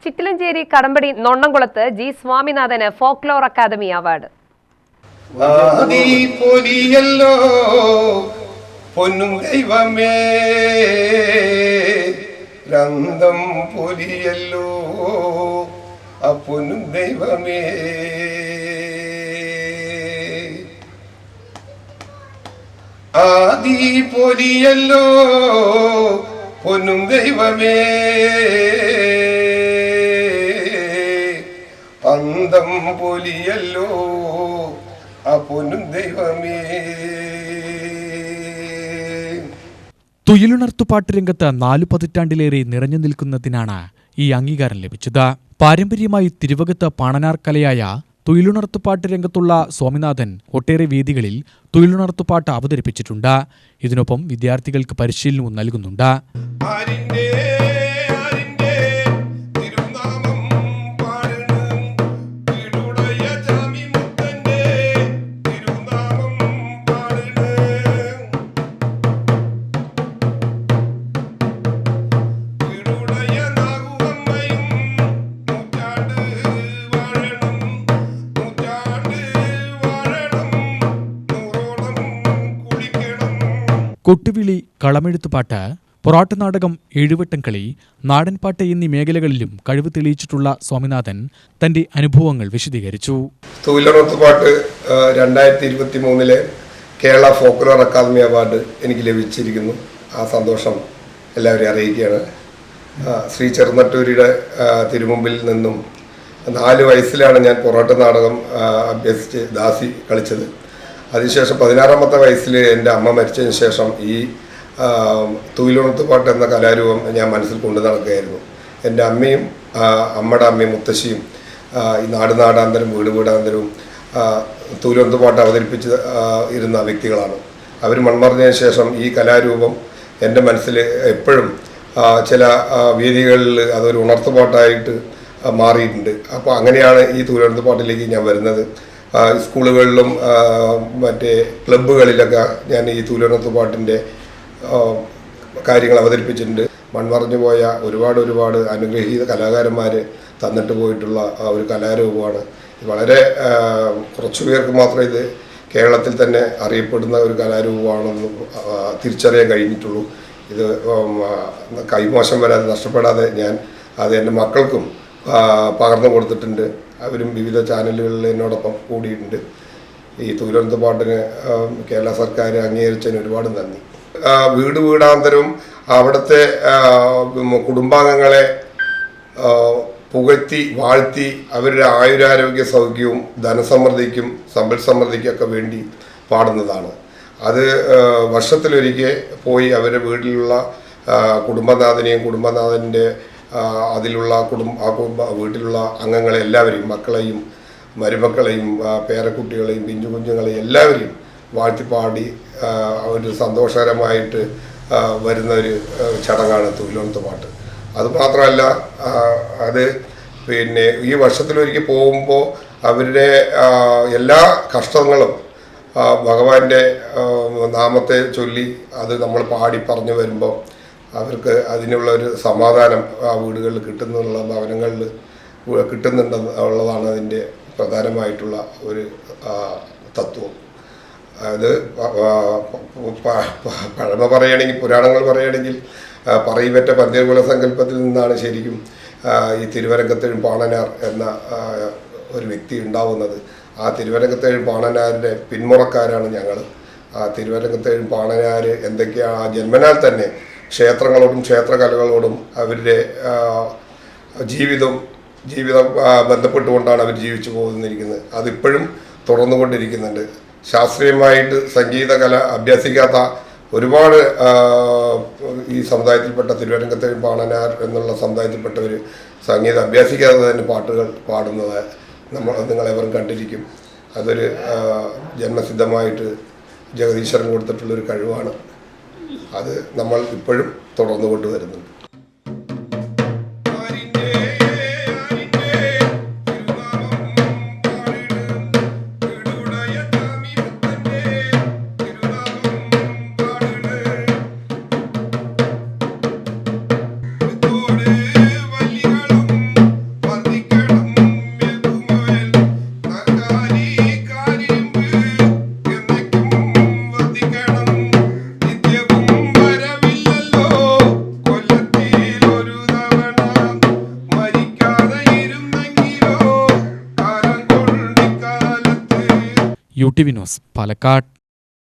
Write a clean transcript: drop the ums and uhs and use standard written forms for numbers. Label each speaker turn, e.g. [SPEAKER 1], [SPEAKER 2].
[SPEAKER 1] ചിറ്റിലഞ്ചേരി കടമ്പടി നൊണ്ണംകുളത്ത് ജി സ്വാമിനാഥന് folklore academy award.
[SPEAKER 2] പൊന്നും ദൈവമേ രന്തം പൊലിയല്ലോ ആ പൊന്നും ദൈവമേ ആദി പൊലിയല്ലോ പൊന്നും ദൈവമേ അന്തം പൊലിയല്ലോ ആ പൊന്നും ദൈവമേ.
[SPEAKER 3] തുയിലുണർത്തുപാട്ട് രംഗത്ത് 4 പതിറ്റാണ്ടിലേറെ നിറഞ്ഞു നിൽക്കുന്നതിനാണ് ഈ അംഗീകാരം ലഭിച്ചത്. പാരമ്പര്യമായി തിരുവകത്ത് പാണനാർ കലയായ തുയിലുണർത്തുപാട്ട് രംഗത്തുള്ള സ്വാമിനാഥൻ ഒട്ടേറെ വേദികളിൽ തുയിലുണർത്തുപാട്ട് അവതരിപ്പിച്ചിട്ടുണ്ട്. ഇതിനൊപ്പം വിദ്യാർത്ഥികൾക്ക് പരിശീലനവും നൽകുന്നുണ്ട്. കൊട്ടുവിളി, കളമെഴുത്തുപാട്ട്, പൊറാട്ടുനാടകം, എഴുവട്ടംകളി, നാടൻപാട്ട് എന്നീ മേഖലകളിലും കഴിവ് തെളിയിച്ചിട്ടുള്ള സ്വാമിനാഥൻ തന്റെ അനുഭവങ്ങൾ വിശദീകരിച്ചു.
[SPEAKER 2] തുയിലുണർത്തുപാട്ട് 2023 കേരള ഫോക്ലോർ അക്കാദമി അവാർഡ് എനിക്ക് ലഭിച്ചിരിക്കുന്നു. ആ സന്തോഷം എല്ലാവരെയും അറിയിക്കുകയാണ്. ശ്രീ ചെറുനട്ടൂരിയുടെ തിരുമുമ്പിൽ നിന്നും 4 വയസ്സിലാണ് ഞാൻ പൊറാട്ട് നാടകം അഭ്യസിച്ച് ദാസി കളിച്ചത്. അതിനുശേഷം 16ാമത്തെ വയസ്സിൽ എൻ്റെ അമ്മ മരിച്ചതിന് ശേഷം ഈ തുയിലുണർത്തുപാട്ട് എന്ന കലാരൂപം ഞാൻ മനസ്സിൽ കൊണ്ടു നടക്കുകയായിരുന്നു. എൻ്റെ അമ്മയും അമ്മയുടെ അമ്മയും മുത്തശ്ശിയും ഈ നാടാന്തരം വീടാന്തരവും തുയിലുണർത്തുപാട്ട് അവതരിപ്പിച്ച് ഇരുന്ന വ്യക്തികളാണ്. അവർ മൺമറഞ്ഞതിന് ശേഷം ഈ കലാരൂപം എൻ്റെ മനസ്സിൽ എപ്പോഴും ചില വേദികളിൽ അതൊരു ഉണർത്തുപാട്ടായിട്ട് മാറിയിട്ടുണ്ട്. അപ്പോൾ അങ്ങനെയാണ് ഈ തുയിലുണർത്തുപാട്ടിലേക്ക് ഞാൻ വരുന്നത്. സ്കൂളുകളിലും മറ്റേ ക്ലബ്ബുകളിലൊക്കെ ഞാൻ ഈ തുയിലുണർത്തുപാട്ടിൻ്റെ കാര്യങ്ങൾ അവതരിപ്പിച്ചിട്ടുണ്ട്. മൺമറഞ്ഞു പോയ ഒരുപാട് അനുഗ്രഹീത കലാകാരന്മാർ തന്നിട്ട് പോയിട്ടുള്ള ഒരു കലാരൂപമാണ്. വളരെ കുറച്ചു പേർക്ക് മാത്രമേ ഇത് കേരളത്തിൽ തന്നെ അറിയപ്പെടുന്ന ഒരു കലാരൂപമാണെന്ന് തിരിച്ചറിയാൻ കഴിഞ്ഞിട്ടുള്ളൂ. ഇത് കൈമോശം വരാതെ നഷ്ടപ്പെടാതെ ഞാൻ അത് എൻ്റെ മക്കൾക്കും പകർന്നു കൊടുത്തിട്ടുണ്ട്. അവരും വിവിധ ചാനലുകളിൽ എന്നോടൊപ്പം കൂടിയിട്ടുണ്ട്. ഈ തുയിലുണർത്തുപാട്ടിന് കേരള സർക്കാർ അംഗീകരിച്ചതിന് ഒരുപാട് നന്ദി. വീടാന്തരവും അവിടുത്തെ കുടുംബാംഗങ്ങളെ പുകഴ്ത്തി വാഴ്ത്തി അവരുടെ ആയുരാരോഗ്യ സൗഖ്യവും ധനസമൃദ്ധിക്കും സമ്പൽ സമൃദ്ധിക്കൊക്കെ വേണ്ടി പാടുന്നതാണ്. അത് വർഷത്തിലൊരിക്കൽ പോയി അവരുടെ വീട്ടിലുള്ള കുടുംബനാഥനെയും കുടുംബനാഥൻ്റെ അതിലുള്ള വീട്ടിലുള്ള അംഗങ്ങളെ എല്ലാവരെയും, മക്കളെയും മരുമക്കളെയും പേരക്കുട്ടികളെയും പിഞ്ചു കുഞ്ഞുങ്ങളെയും എല്ലാവരെയും വാഴ്ത്തിപ്പാടി ഒരു സന്തോഷകരമായിട്ട് വരുന്ന ഒരു ചടങ്ങാണ് തുയിലുണർത്തുപാട്ട്. അതുമാത്രമല്ല, അത് പിന്നെ ഈ വർഷത്തിലൊരിക്കൽ പോകുമ്പോൾ അവരുടെ എല്ലാ കഷ്ടങ്ങളും ഭഗവാന്റെ നാമത്തെ ചൊല്ലി അത് നമ്മൾ പാടി പറഞ്ഞു വരുമ്പോൾ അവർക്ക് അതിനുള്ള ഒരു സമാധാനം ആ വീടുകളിൽ കിട്ടുന്നുള്ള ഭവനങ്ങളിൽ കിട്ടുന്നുണ്ടെന്നുള്ളതാണ് അതിൻ്റെ പ്രധാനമായിട്ടുള്ള ഒരു തത്വം. അത് പഴമ പറയുകയാണെങ്കിൽ, പുരാണങ്ങൾ പറയുകയാണെങ്കിൽ പറയിപ്പറ്റ പന്ത്യകുല സങ്കല്പത്തിൽ നിന്നാണ് ശരിക്കും ഈ തിരുവരങ്കത്തേഴും പാണനാർ എന്ന ഒരു വ്യക്തി ഉണ്ടാവുന്നത്. ആ തിരുവരങ്കത്തേഴും പാണനാരുടെ പിന്മുറക്കാരാണ് ഞങ്ങൾ. ആ തിരുവരങ്കത്തേഴും പാണനാർ എന്തൊക്കെയാണ് ആ ജന്മനാൽ തന്നെ ക്ഷേത്രങ്ങളോടും ക്ഷേത്രകലകളോടും അവരുടെ ജീവിതം ബന്ധപ്പെട്ടുകൊണ്ടാണ് അവർ ജീവിച്ചു പോകുന്നിരിക്കുന്നത്. അതിപ്പോഴും തുടർന്നുകൊണ്ടിരിക്കുന്നുണ്ട്. ശാസ്ത്രീയമായിട്ട് സംഗീതകല അഭ്യസിക്കാത്ത ഒരുപാട് ഈ സമുദായത്തിൽപ്പെട്ട തിരുവരങ്കത്തേഴും പാണനാർ എന്നുള്ള സമുദായത്തിൽപ്പെട്ടവർ സംഗീതം അഭ്യസിക്കാതെ തന്നെ പാട്ടുകൾ പാടുന്നത് നിങ്ങളെവരും കണ്ടിരിക്കും. അതൊരു ജന്മസിദ്ധമായിട്ട് ജഗദീശ്വരൻ കൊടുത്തിട്ടുള്ളൊരു കഴിവാണ്. അത് നമ്മൾ ഇപ്പോഴും തുടർന്നു കൊണ്ടുവരുന്നുണ്ട്.
[SPEAKER 3] UTV news Palakkad.